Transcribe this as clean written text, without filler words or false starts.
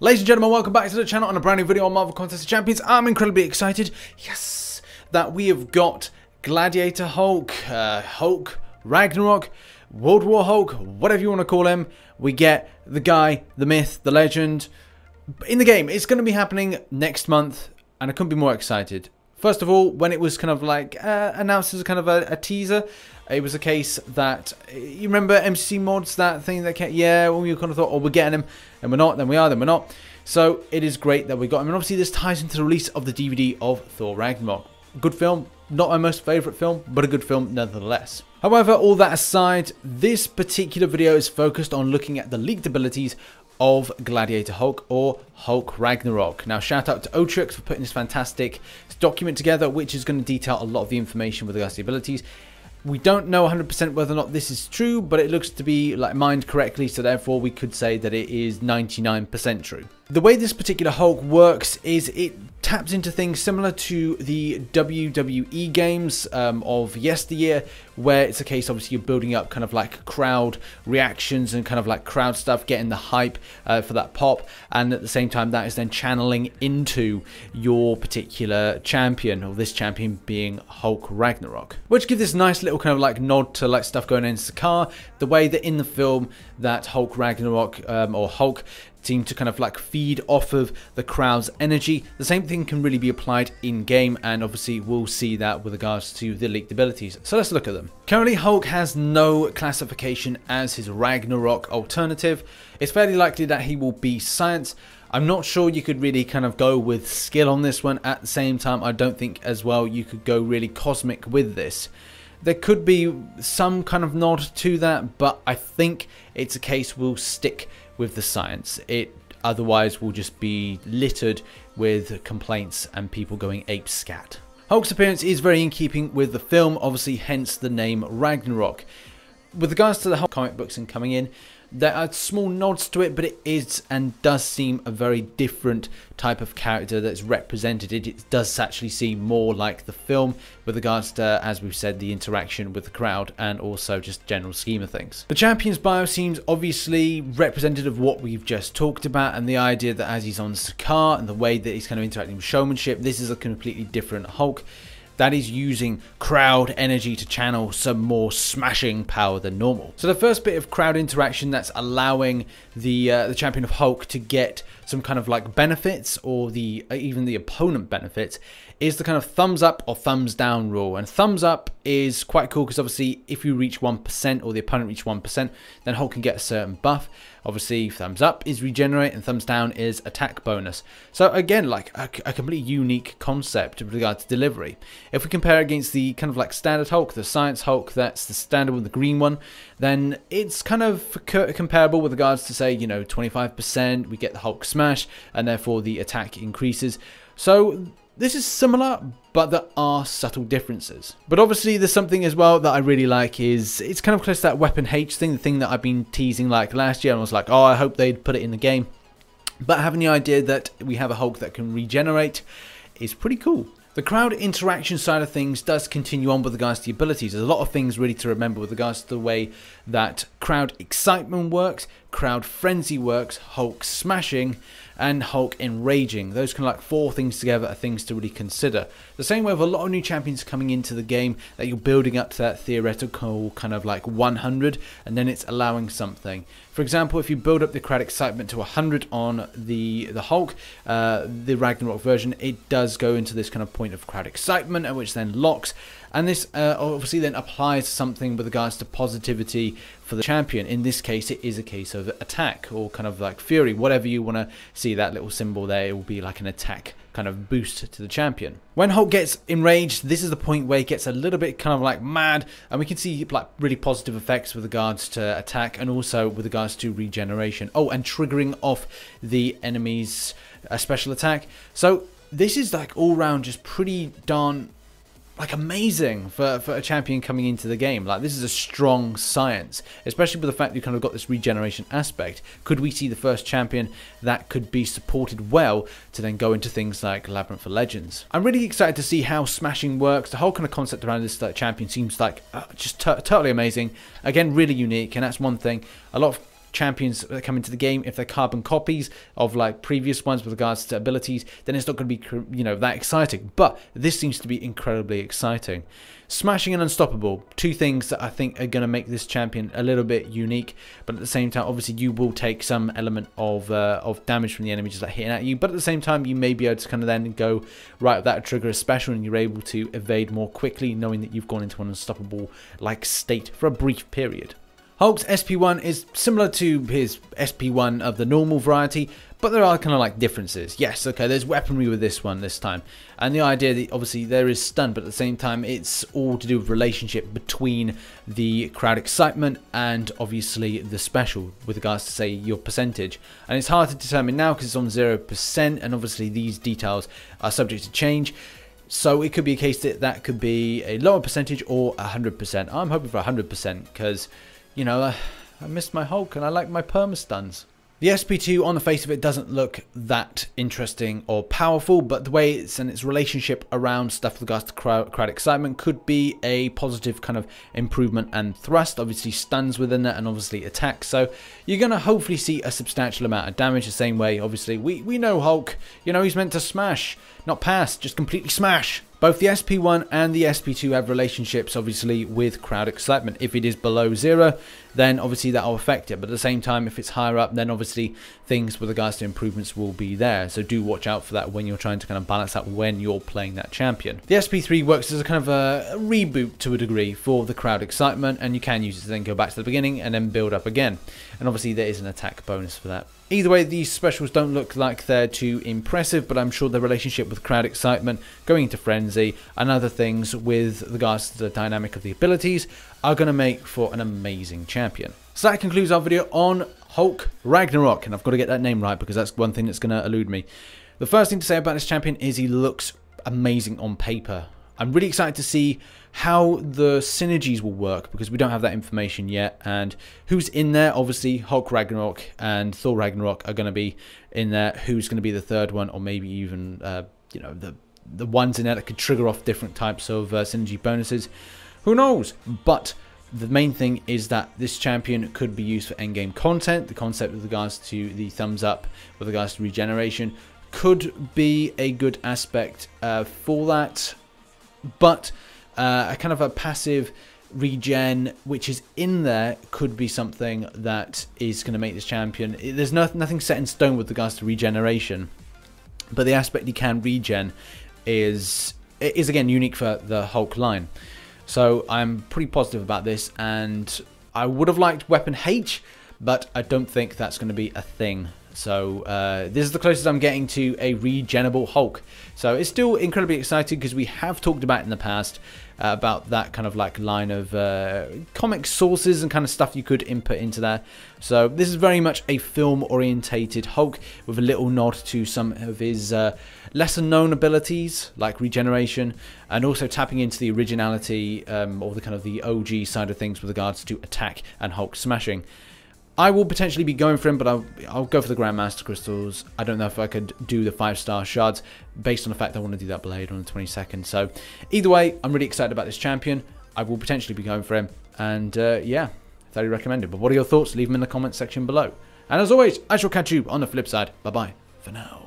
Ladies and gentlemen, welcome back to the channel on a brand new video on Marvel Contest of Champions. I'm incredibly excited, yes, that we have got Gladiator Hulk, Hulk, Ragnarok, World War Hulk, whatever you want to call him. We get the guy, the myth, the legend in the game. It's going to be happening next month, and I couldn't be more excited. First of all, when it was kind of like announced as kind of a teaser, it was a case that, you remember MCOC mods, that thing that kept, yeah, well, you kind of thought, oh, we're getting him, and we're not, then we are, then we're not. So it is great that we got him, and obviously this ties into the release of the DVD of Thor Ragnarok. Good film, not my most favourite film, but a good film nonetheless. However, all that aside, this particular video is focused on looking at the leaked abilities of Gladiator Hulk, or Hulk Ragnarok. Now, shout out to Otrix for putting this fantastic document together, which is going to detail a lot of the information with regards to the abilities. We don't know 100% whether or not this is true, but it looks to be like mined correctly, so therefore we could say that it is 99% true. The way this particular Hulk works is it taps into things similar to the WWE games of yesteryear, where it's a case, obviously, you're building up kind of like crowd reactions and kind of like crowd stuff, getting the hype for that pop, and at the same time that is then channeling into your particular champion, or this champion being Hulk Ragnarok, which gives this nice little kind of like nod to like stuff going on in Sakaar, the way that in the film that Hulk Ragnarok or Hulk seem to kind of like feed off of the crowd's energy. The same thing can really be applied in game, and obviously we'll see that with regards to the leaked abilities. So let's look at them. Currently, Hulk has no classification as his Ragnarok alternative. It's fairly likely that he will be science. I'm not sure you could really kind of go with skill on this one. At the same time, I don't think as well you could go really cosmic with this. There could be some kind of nod to that, but I think it's a case we'll stick with the science. It otherwise will just be littered with complaints and people going ape scat. Hulk's appearance is very in keeping with the film, obviously, hence the name Ragnarok. With regards to the Hulk comic books and coming in, there are small nods to it, but it is and does seem a very different type of character that's represented. It does actually seem more like the film with regards to, as we've said, the interaction with the crowd and also just general scheme of things. The champion's bio seems obviously representative of what we've just talked about, and the idea that as he's on Sakaar and the way that he's kind of interacting with showmanship, this is a completely different Hulk that is using crowd energy to channel some more smashing power than normal. So the first bit of crowd interaction that's allowing the champion of Hulk to get some kind of like benefits, or even the opponent benefits, is the kind of thumbs up or thumbs down rule. And thumbs up is quite cool because obviously if you reach 1% or the opponent reach 1%, then Hulk can get a certain buff. Obviously thumbs up is regenerate and thumbs down is attack bonus. So again, like a completely unique concept with regard to delivery. If we compare against the kind of like standard Hulk, the science Hulk, that's the standard one, the green one, then it's kind of comparable with regards to, say, you know, 25%, we get the Hulk smash, and therefore the attack increases. So this is similar, but there are subtle differences. But obviously there's something as well that I really like, is it's kind of close to that weapon H thing, the thing that I've been teasing like last year, and I was like, oh, I hope they'd put it in the game. But having the idea that we have a Hulk that can regenerate is pretty cool. The crowd interaction side of things does continue on with regards to the abilities. There's a lot of things really to remember with regards to the way that crowd excitement works, crowd frenzy works, Hulk smashing, and Hulk enraging. Those kind of like four things together are things to really consider. The same way with a lot of new champions coming into the game, that you're building up to that theoretical kind of like 100, and then it's allowing something. For example, if you build up the crowd excitement to 100 on the Hulk, the Ragnarok version, it does go into this kind of point of crowd excitement, and which then locks. And this obviously then applies something with regards to positivity for the champion. In this case, it is a case of attack, or kind of like fury, whatever you want to see that little symbol there. It will be like an attack kind of boost to the champion. When Hulk gets enraged, this is the point where he gets a little bit kind of like mad, and we can see like really positive effects with regards to attack and also with regards to regeneration. Oh, and triggering off the enemy's special attack. So this is like all round just pretty darn like amazing for a champion coming into the game. Like, this is a strong science, especially with the fact that you kind of got this regeneration aspect. Could we see the first champion that could be supported well to then go into things like Labyrinth for Legends? I'm really excited to see how smashing works. The whole kind of concept around this champion seems like just totally amazing. Again, really unique, and that's one thing. A lot of champions that come into the game, if they're carbon copies of like previous ones with regards to abilities, then it's not going to be, you know, that exciting. But this seems to be incredibly exciting. Smashing and unstoppable, two things that I think are going to make this champion a little bit unique, but at the same time, obviously you will take some element of damage from the enemy just like hitting at you, but at the same time you may be able to kind of then go right, that trigger a special and you're able to evade more quickly, knowing that you've gone into an unstoppable like state for a brief period. Hulk's SP1 is similar to his SP1 of the normal variety, but there are kind of like differences. Yes, okay, there's weaponry with this one this time. And the idea that obviously there is stun, but at the same time it's all to do with relationship between the crowd excitement and obviously the special with regards to, say, your percentage. And it's hard to determine now because it's on 0%, and obviously these details are subject to change. So it could be a case that that could be a lower percentage or 100%. I'm hoping for 100% because, you know, I missed my Hulk and I like my perma stuns. The SP2 on the face of it doesn't look that interesting or powerful, but the way it's and its relationship around stuff with regards to crowd excitement could be a positive kind of improvement and thrust. Obviously stuns within that and obviously attacks. So you're going to hopefully see a substantial amount of damage the same way. Obviously we know Hulk, you know, he's meant to smash, not pass, just completely smash. Both the SP1 and the SP2 have relationships, obviously, with crowd excitement. If it is below 0, then obviously that will affect it. But at the same time, if it's higher up, then obviously things with regards to improvements will be there. So do watch out for that when you're trying to kind of balance out when you're playing that champion. The SP3 works as a kind of a reboot to a degree for the crowd excitement, and you can use it to then go back to the beginning and then build up again. And obviously there is an attack bonus for that. Either way, these specials don't look like they're too impressive, but I'm sure the relationship with crowd excitement, going into frenzy, and other things with regards to the dynamic of the abilities are going to make for an amazing champion. So that concludes our video on Hulk Ragnarok, and I've got to get that name right because that's one thing that's going to elude me. The first thing to say about this champion is he looks amazing on paper. I'm really excited to see how the synergies will work because we don't have that information yet, and who's in there. Obviously Hulk Ragnarok and Thor Ragnarok are going to be in there. Who's going to be the third one, or maybe even you know, the ones in there that could trigger off different types of synergy bonuses, who knows. But the main thing is that this champion could be used for endgame content. The concept with regards to the thumbs up with regards to regeneration could be a good aspect for that. But a kind of a passive regen which is in there could be something that is going to make this champion. There's nothing set in stone with regards to regeneration, but the aspect he can regen is again unique for the Hulk line. So I'm pretty positive about this, and I would have liked weapon H, but I don't think that's going to be a thing. So this is the closest I'm getting to a regenable Hulk. So it's still incredibly exciting because we have talked about it in the past about that kind of like line of comic sources and kind of stuff you could input into there. So this is very much a film orientated Hulk with a little nod to some of his lesser known abilities like regeneration, and also tapping into the originality or the kind of the OG side of things with regards to attack and Hulk smashing. I will potentially be going for him, but I'll go for the Grandmaster Crystals. I don't know if I could do the 5-star shards based on the fact I want to do that blade on the 22nd. So either way, I'm really excited about this champion. I will potentially be going for him. And yeah, thoroughly recommended. But what are your thoughts? Leave them in the comment section below. And as always, I shall catch you on the flip side. Bye-bye for now.